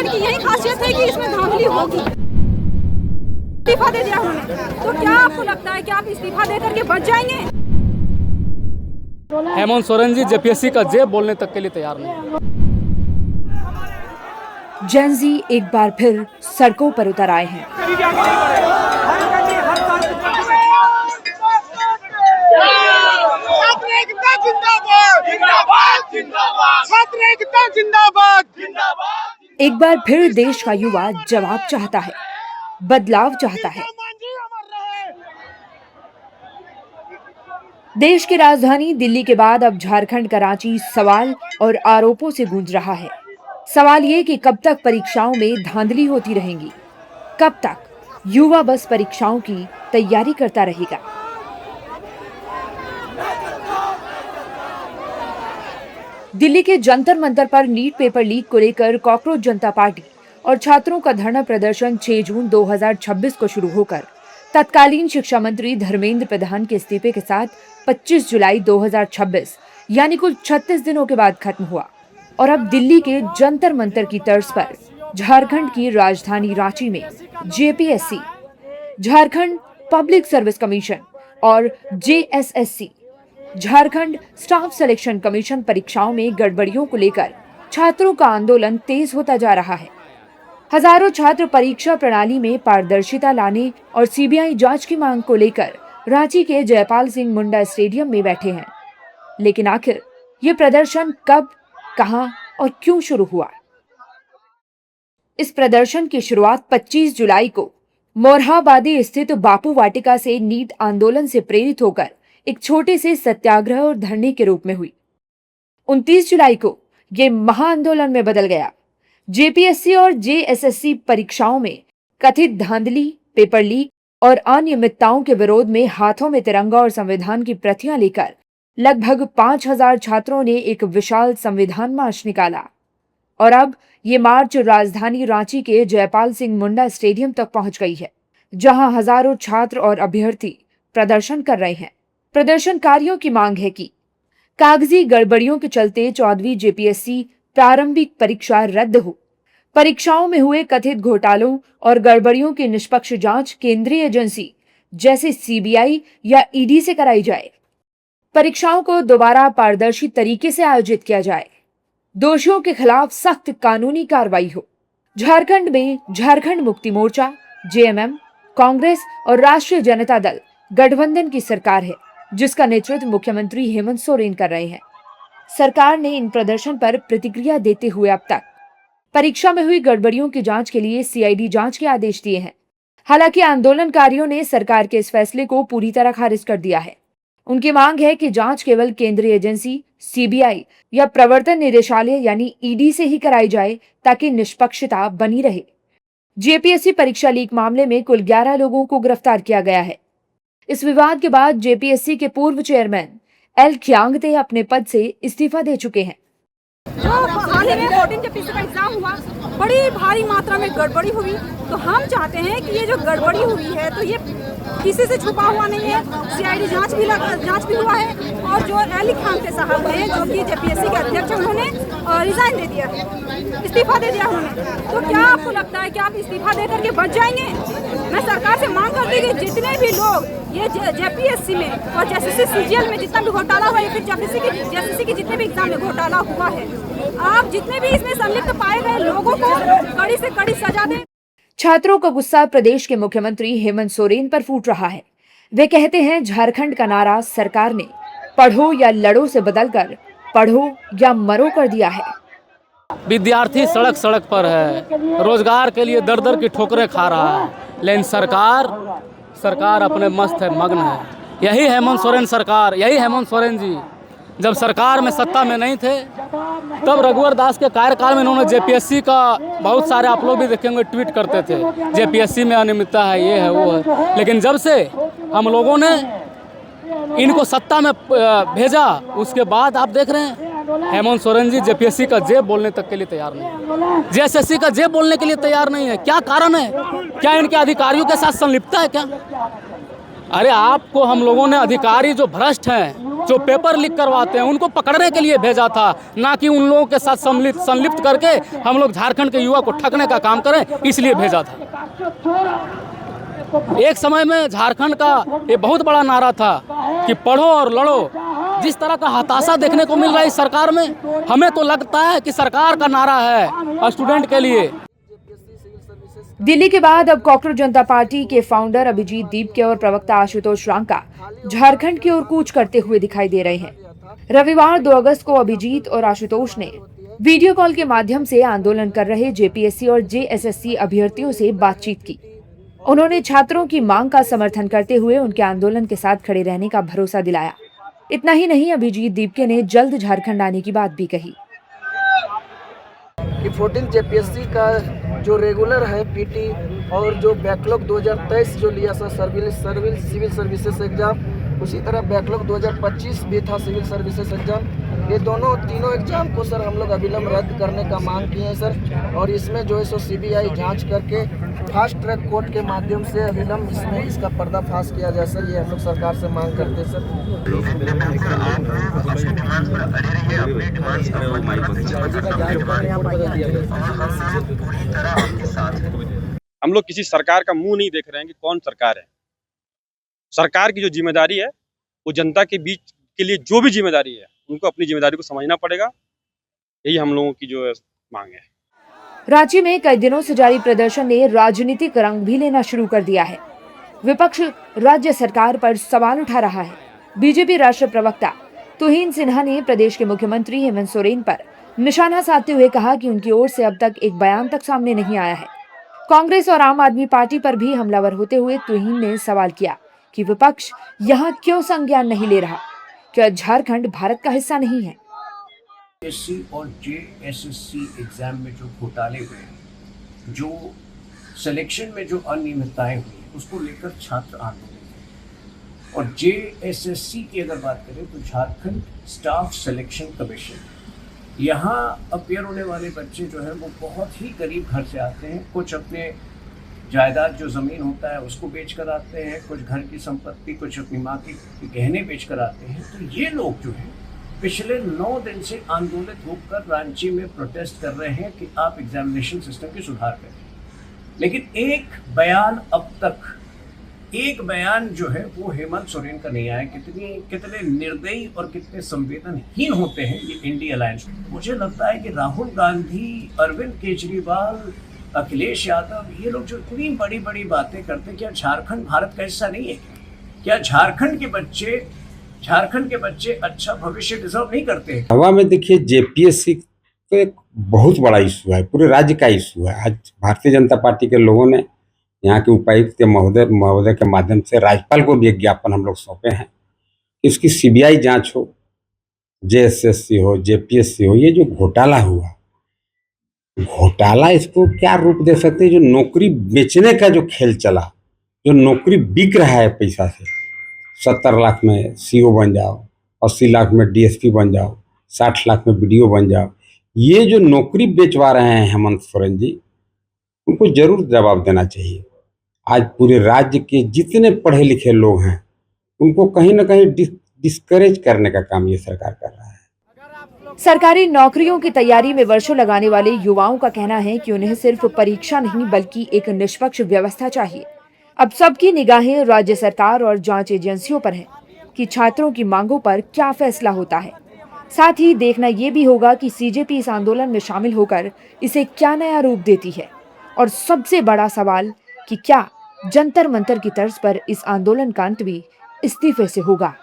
की यही खासियत है कि इसमें धांधली होगी। इस्तीफा दे दिया उन्होंने, तो क्या आपको लगता है कि आप इस्तीफा दे करके बच जाएंगे? हेमंत सोरेन जी जेपीएससी का जे बोलने तक के लिए तैयार नहीं। जेन ज़ी एक बार फिर सड़कों पर उतर आए हैं। एक बार फिर देश का युवा जवाब चाहता है, बदलाव चाहता है। देश की राजधानी दिल्ली के बाद अब झारखंड का रांची सवाल और आरोपों से गूंज रहा है। सवाल ये कि कब तक परीक्षाओं में धांधली होती रहेंगी, कब तक युवा बस परीक्षाओं की तैयारी करता रहेगा। दिल्ली के जंतर मंतर पर नीट पेपर लीक को लेकर कॉकरोच जनता पार्टी और छात्रों का धरना प्रदर्शन 6 जून 2026 को शुरू होकर तत्कालीन शिक्षा मंत्री धर्मेंद्र प्रधान के इस्तीफे के साथ 25 जुलाई 2026 यानी कुल 36 दिनों के बाद खत्म हुआ। और अब दिल्ली के जंतर मंतर की तर्ज पर झारखंड की राजधानी रांची में JPSC, Jharkhand public service commission और JSSC, Jharkhand staff selection commission परीक्षाओं में गड़बड़ियों को लेकर छात्रों का आंदोलन तेज होता जा रहा है। हजारों छात्र परीक्षा प्रणाली में पारदर्शिता लाने और सीबीआई जांच की मांग को लेकर रांची के जयपाल सिंह मुंडा स्टेडियम में बैठे हैं। लेकिन आखिर ये प्रदर्शन कब, कहां और क्यों शुरू हुआ? इस प्रदर्शन की शुरुआत 25 जुलाई को मोरहाबादी स्थित बापू वाटिका से नीट आंदोलन से प्रेरित होकर एक छोटे से सत्याग्रह और धरने के रूप में हुई। 29 जुलाई को ये महाआंदोलन में बदल गया। जेपीएससी और जेएसएससी परीक्षाओं में कथित धांधली, पेपर लीक और अनियमितताओं के विरोध में हाथों में तिरंगा और संविधान की प्रतियां लेकर लगभग 5000 छात्रों ने एक विशाल संविधान मार्च निकाला। और अब ये मार्च राजधानी रांची के जयपाल सिंह मुंडा स्टेडियम तक पहुंच गई है, जहां हजारों छात्र और अभ्यर्थी प्रदर्शन कर रहे हैं। प्रदर्शनकारियों की मांग है कि कागजी गड़बड़ियों के चलते 14वीं जेपीएससी प्रारंभिक परीक्षा रद्द हो, परीक्षाओं में हुए कथित घोटालों और गड़बड़ियों की निष्पक्ष जांच केंद्रीय एजेंसी जैसे सीबीआई या ईडी से कराई जाए, परीक्षाओं को दोबारा पारदर्शी तरीके से आयोजित किया जाए, दोषियों के खिलाफ सख्त कानूनी कार्रवाई हो। झारखंड में झारखंड मुक्ति मोर्चा, जेएमएम, कांग्रेस और राष्ट्रीय जनता दल गठबंधन की सरकार है, जिसका नेतृत्व मुख्यमंत्री हेमंत सोरेन कर रहे हैं। सरकार ने इन प्रदर्शन पर प्रतिक्रिया देते हुए अब तक परीक्षा में हुई गड़बड़ियों की जांच के लिए सीआईडी जांच के आदेश दिए हैं। हालांकि आंदोलनकारियों ने सरकार के इस फैसले को पूरी तरह खारिज कर दिया है। उनकी मांग है कि जांच केवल केंद्रीय एजेंसी, सीबीआई या प्रवर्तन निदेशालय यानी ईडी से ही कराई जाए, ताकि निष्पक्षता बनी रहे। जेपीएससी परीक्षा लीक मामले में कुल 11 लोगों को गिरफ्तार किया गया है। इस विवाद के बाद जेपीएससी के पूर्व चेयरमैन एल खियांगते अपने पद से इस्तीफा दे चुके हैं। जो हाल ही में 14 जेपीएससी का एग्जाम हुआ, बड़ी भारी मात्रा में गड़बड़ी हुई, तो हम चाहते हैं कि ये जो गड़बड़ी हुई है तो ये किसी से छुपा हुआ नहीं है। सीआईडी जांच भी हुआ है और जो एल खियांगते साहब हैं, जो कि जेपीएससी के अध्यक्ष, उन्होंने रिजाइन दे दिया, इस्तीफा दे दिया उन्होंने। तो क्या आपको लगता है कि आप इस्तीफा दे करके बच जाएंगे? मैं सरकार से मांग करती हूँ कि जितने भी लोग ये जेपीएससी में और जेएसएससी सीजीएल में जितना भी घोटाला हुआ है, फिर जेएसएससी के जितने भी एग्जाम में घोटाला हुआ है, आप जितने भी इसमें संलिप्त पाए गए लोगों को कड़ी से कड़ी सजा दें। छात्रों का गुस्सा प्रदेश के मुख्यमंत्री हेमंत सोरेन पर फूट रहा है। वे कहते हैं झारखंड का नारा सरकार ने पढ़ो या लड़ो से बदलकर पढ़ो या मरो कर दिया है। विद्यार्थी सड़क सड़क पर है, रोजगार के लिए दर दर की ठोकरें खा रहा है, लेकिन सरकार अपने मस्त है, मग्न है। यही हेमंत सोरेन सरकार, यही हेमंत सोरेन जी जब सरकार में सत्ता में नहीं थे, तब रघुवर दास के कार्यकाल में इन्होंने जेपीएससी का बहुत सारे, आप लोग भी देखेंगे, ट्वीट करते थे जेपीएससी में अनियमितता है, ये है वो है। लेकिन जब से हम लोगों ने इनको सत्ता में भेजा, उसके बाद आप देख रहे हैं हेमंत सोरेन जी जेपीएससी का जे बोलने तक के लिए तैयार नहीं, जेएसएससी का जे बोलने के लिए तैयार नहीं है। क्या कारण है? क्या इनके अधिकारियों के साथ संलिप्तता है क्या? अरे आपको हम लोगों ने अधिकारी जो भ्रष्ट हैं, जो पेपर लीक करवाते हैं उनको पकड़ने के लिए भेजा था, ना कि उन लोगों के साथ संलिप्त करके हम लोग झारखंड के युवा को ठगने का काम करें, इसलिए भेजा था। एक समय में झारखंड का ये बहुत बड़ा नारा था कि पढ़ो और लड़ो। जिस तरह का हताशा देखने को मिल रहा है इस सरकार में, हमें तो लगता है कि सरकार का नारा है स्टूडेंट के लिए। दिल्ली के बाद अब कॉकरोच जनता पार्टी के फाउंडर अभिजीत दीपके और प्रवक्ता आशुतोष रांका झारखंड की ओर कूच करते हुए दिखाई दे रहे हैं। रविवार 2 अगस्त को अभिजीत और आशुतोष ने वीडियो कॉल के माध्यम से आंदोलन कर रहे जेपीएससी और जेएसएससी अभ्यर्थियों से बातचीत की। उन्होंने छात्रों की मांग का समर्थन करते हुए उनके आंदोलन के साथ खड़े रहने का भरोसा दिलाया। इतना ही नहीं, अभिजीत दीपके ने जल्द झारखंड आने की बात भी कही। कि 14 जेपीएससी का जो रेगुलर है पीटी और जो बैकलॉग 2023 जो लिया था सिविल सर्विसेज एग्जाम, उसी तरह बैकलॉग 2025 भी था सिविल सर्विसेज एग्जाम। ये तीनों एग्जाम को सर हम लोग अविलंब रद्द करने का मांग किए हैं सर, और इसमें जो है सो सीबीआई जांच करके फास्ट ट्रैक कोर्ट के माध्यम से अविलंब इसमें इसका पर्दाफाश किया जाए सर। ये हम लोग सरकार से मांग करते हैं सर। हम लोग किसी सरकार का मुंह नहीं देख रहे हैं कि कौन सरकार है। सरकार की जो जिम्मेदारी है वो जनता के बीच के लिए जो भी जिम्मेदारी है उनको अपनी जिम्मेदारी को समझना पड़ेगा। यही हम लोगों की जो मांग है। रांची में कई दिनों से जारी प्रदर्शन ने राजनीतिक रंग भी लेना शुरू कर दिया है। विपक्ष राज्य सरकार पर सवाल उठा रहा है। बीजेपी राष्ट्रीय प्रवक्ता तुहिन सिन्हा ने प्रदेश के मुख्यमंत्री हेमंत सोरेन पर निशाना साधते हुए कहा कि उनकी ओर से अब तक एक बयान तक सामने नहीं आया है। कांग्रेस और आम आदमी पार्टी पर भी हमलावर होते हुए तुहिन ने सवाल किया कि विपक्ष यहाँ क्यों संज्ञान नहीं ले रहा, क्या झारखंड भारत का हिस्सा नहीं है। एससी और जेएसएससी एग्जाम में जो घोटाले हुए, जो सिलेक्शन में जो अनियमितताएं हुई, उसको लेकर छात्र आंदोलन थे। और जेएसएससी की अगर बात करें तो झारखंड स्टाफ सिलेक्शन कमीशन, यहाँ अपियर होने वाले बच्चे जो हैं वो बहुत ही गरीब घर से आते हैं। कुछ अपने जायदाद जो ज़मीन होता है उसको बेच कर आते हैं, कुछ घर की संपत्ति, कुछ अपनी माँ के गहने बेच कर आते हैं। तो ये लोग जो हैं पिछले 9 दिन से आंदोलित होकर रांची में प्रोटेस्ट कर रहे हैं कि आप एग्जामिनेशन सिस्टम की सुधार करें। लेकिन एक बयान जो है वो हेमंत सोरेन का नहीं आया। कितने निर्दयी और कितने संवेदनहीन होते हैं ये इंडिया अलायंस। मुझे लगता है कि राहुल गांधी, अरविंद केजरीवाल, अखिलेश यादव, ये लोग जो इतनी बड़ी बड़ी बातें करते हैं, क्या झारखंड भारत का हिस्सा नहीं है? क्या झारखंड के बच्चे अच्छा भविष्य डिजर्व नहीं करते हैं? हवा में देखिए, जेपीएससी तो एक बहुत बड़ा इशू है, पूरे राज्य का इशू है। आज भारतीय जनता पार्टी के लोगों ने यहाँ के उपायुक्त के महोदय के माध्यम से राज्यपाल को भी एक ज्ञापन हम लोग सौंपे हैं कि इसकी सीबीआई जांच हो, जेएसएससी हो, जेपीएससी हो। ये जो घोटाला हुआ, इसको क्या रूप दे सकते हैं? जो नौकरी बेचने का जो खेल चला, जो नौकरी बिक रहा है पैसा से, 70 लाख में सीओ बन जाओ, 80 लाख में डीएसपी बन जाओ, 60 लाख में बीडीओ बन जाओ, ये जो नौकरी बेचवा रहे हैं हेमंत सोरेन जी, उनको जरूर जवाब देना चाहिए। आज पूरे राज्य के जितने पढ़े लिखे लोग हैं उनको कहीं ना कहीं डिस्करेज करने का काम ये सरकार कर रहा है। सरकारी नौकरियों की तैयारी में वर्षों लगाने वाले युवाओं का कहना है कि उन्हें सिर्फ परीक्षा नहीं बल्कि एक निष्पक्ष व्यवस्था चाहिए। अब सबकी निगाहें राज्य सरकार और जांच एजेंसियों पर है कि छात्रों की मांगों पर क्या फैसला होता है। साथ ही देखना ये भी होगा कि सीजेपी इस आंदोलन में शामिल होकर इसे क्या नया रूप देती है। और सबसे बड़ा सवाल कि क्या जंतर मंतर की तर्ज पर इस आंदोलन का अंत भी इस्तीफे से होगा।